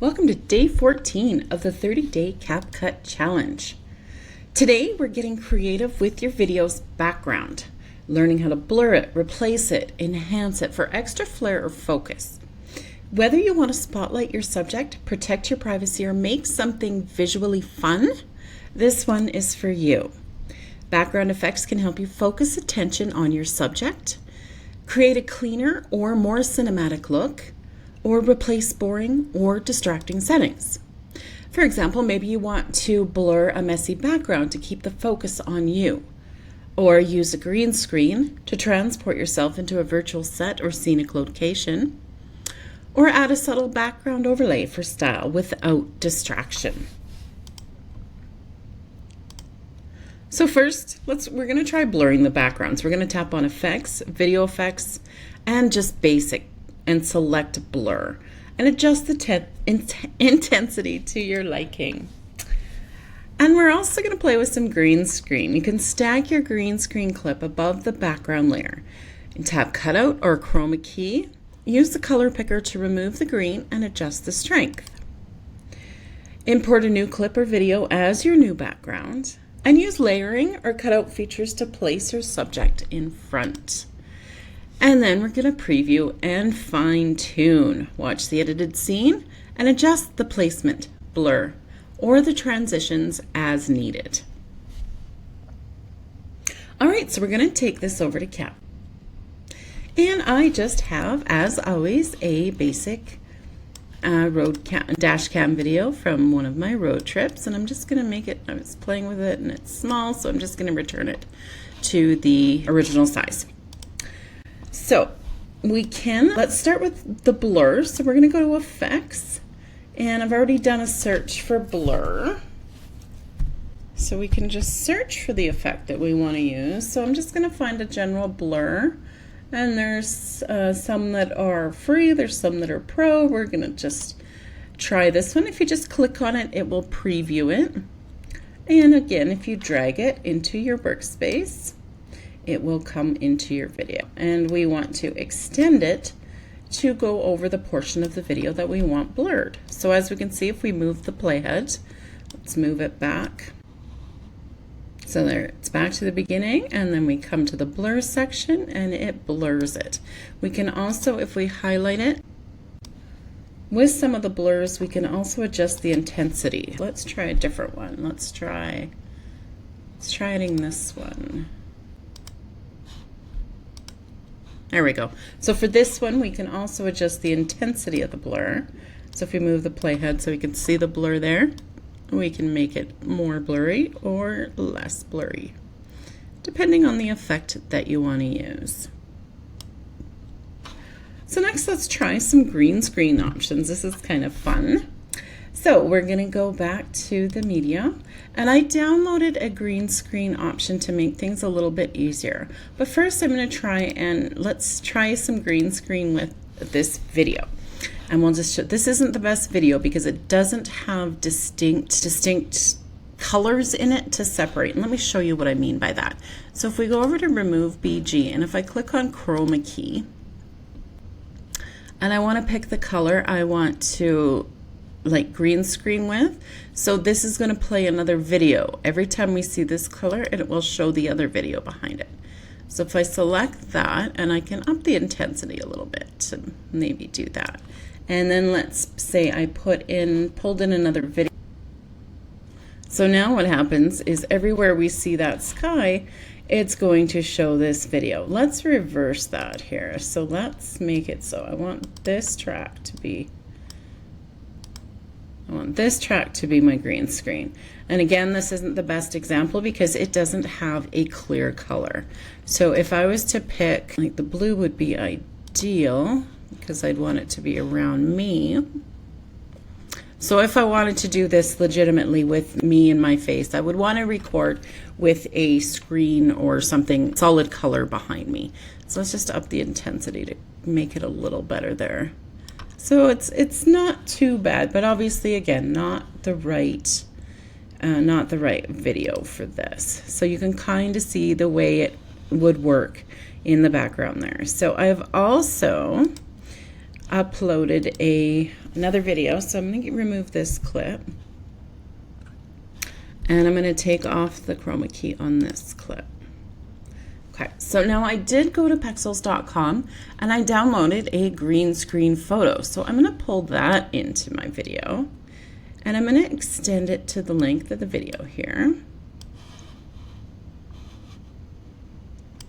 Welcome to day 14 of the 30-day CapCut challenge. Today we're getting creative with your video's background, learning how to blur it, replace it, enhance it for extra flair or focus. Whether you want to spotlight your subject, protect your privacy, or make something visually fun, this one is for you. Background effects can help you focus attention on your subject, create a cleaner or more cinematic look, or replace boring or distracting settings. For example, maybe you want to blur a messy background to keep the focus on you, or use a green screen to transport yourself into a virtual set or scenic location, or add a subtle background overlay for style without distraction. So first, we're going to try blurring the backgrounds. We're going to tap on Effects, Video Effects, and just Basic, and select Blur, and adjust the intensity to your liking. And we're also going to play with some green screen. You can stack your green screen clip above the background layer and tap Cutout or Chroma key. Use the color picker to remove the green and adjust the strength. Import a new clip or video as your new background, and use layering or cutout features to place your subject in front. And then we're going to preview and fine tune. Watch the edited scene and adjust the placement, blur, or the transitions as needed. All right, so we're going to take this over to Cap. And I just have, as always, a basic dash cam video from one of my road trips. And I'm just going to make it, I was playing with it and it's small, so I'm just going to return it to the original size. So let's start with the blur. So we're going to go to Effects, and I've already done a search for blur. So we can just search for the effect that we want to use. So I'm just going to find a general blur, and there's some that are free, there's some that are pro. We're going to just try this one. If you just click on it, it will preview it. And again, if you drag it into your workspace, it will come into your video, and we want to extend it to go over the portion of the video that we want blurred. So as we can see, if we move the playhead, let's move it back. So there, it's back to the beginning, and then we come to the blur section and it blurs it. We can also, if we highlight it, with some of the blurs, we can also adjust the intensity. Let's try a different one. Let's try adding this one. There we go. So for this one, we can also adjust the intensity of the blur. So if we move the playhead so we can see the blur there, we can make it more blurry or less blurry, depending on the effect that you want to use. So next, let's try some green screen options. This is kind of fun. So we're going to go back to the media, and I downloaded a green screen option to make things a little bit easier. But first I'm going to let's try some green screen with this video. And we'll just this isn't the best video because it doesn't have distinct colors in it to separate. And let me show you what I mean by that. So if we go over to Remove BG, and if I click on Chroma key, and I want to pick the color I want to green screen with. So this is going to play another video. Every time we see this color, it will show the other video behind it. So if I select that, and I can up the intensity a little bit to maybe do that. And then let's say I pulled in another video. So now what happens is everywhere we see that sky, it's going to show this video. Let's reverse that here. So let's make it so I want this track to be my green screen. And again, this isn't the best example because it doesn't have a clear color. So if I was to pick, like, the blue would be ideal because I'd want it to be around me. So if I wanted to do this legitimately with me and my face, I would want to record with a screen or something solid color behind me. So let's just up the intensity to make it a little better there. So it's not too bad, but obviously, again, not the right video for this. So you can kind of see the way it would work in the background there. So I've also uploaded another video. So I'm going to remove this clip. And I'm going to take off the chroma key on this clip. Okay, so now I did go to pexels.com and I downloaded a green screen photo. So I'm going to pull that into my video and I'm going to extend it to the length of the video here.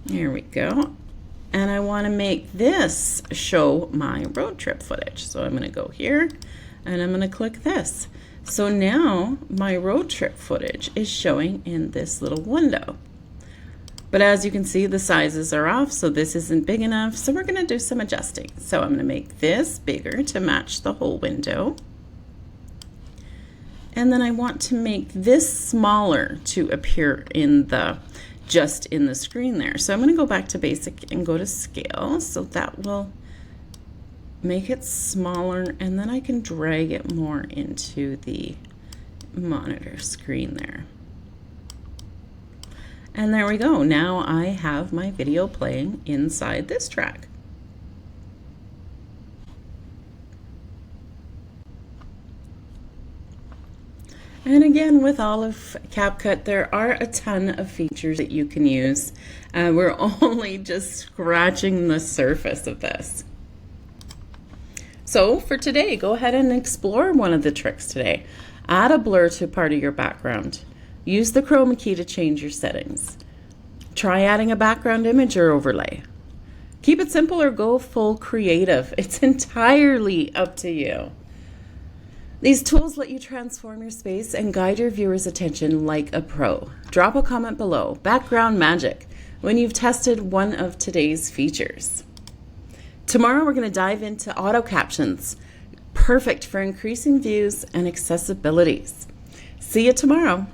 There we go. And I want to make this show my road trip footage. So I'm going to go here and I'm going to click this. So now my road trip footage is showing in this little window. But as you can see, the sizes are off, so this isn't big enough. So we're going to do some adjusting. So I'm going to make this bigger to match the whole window. And then I want to make this smaller to appear in the just in the screen there. So I'm going to go back to basic and go to scale. So that will make it smaller, and then I can drag it more into the monitor screen there. And there we go. Now I have my video playing inside this track. And again, with all of CapCut, there are a ton of features that you can use. We're only just scratching the surface of this. So for today, go ahead and explore one of the tricks today. Add a blur to part of your background. Use the chroma key to change your settings. Try adding a background image or overlay. Keep it simple or go full creative. It's entirely up to you. These tools let you transform your space and guide your viewers' attention like a pro. Drop a comment below, background magic, when you've tested one of today's features. Tomorrow we're going to dive into auto captions, perfect for increasing views and accessibilities. See you tomorrow.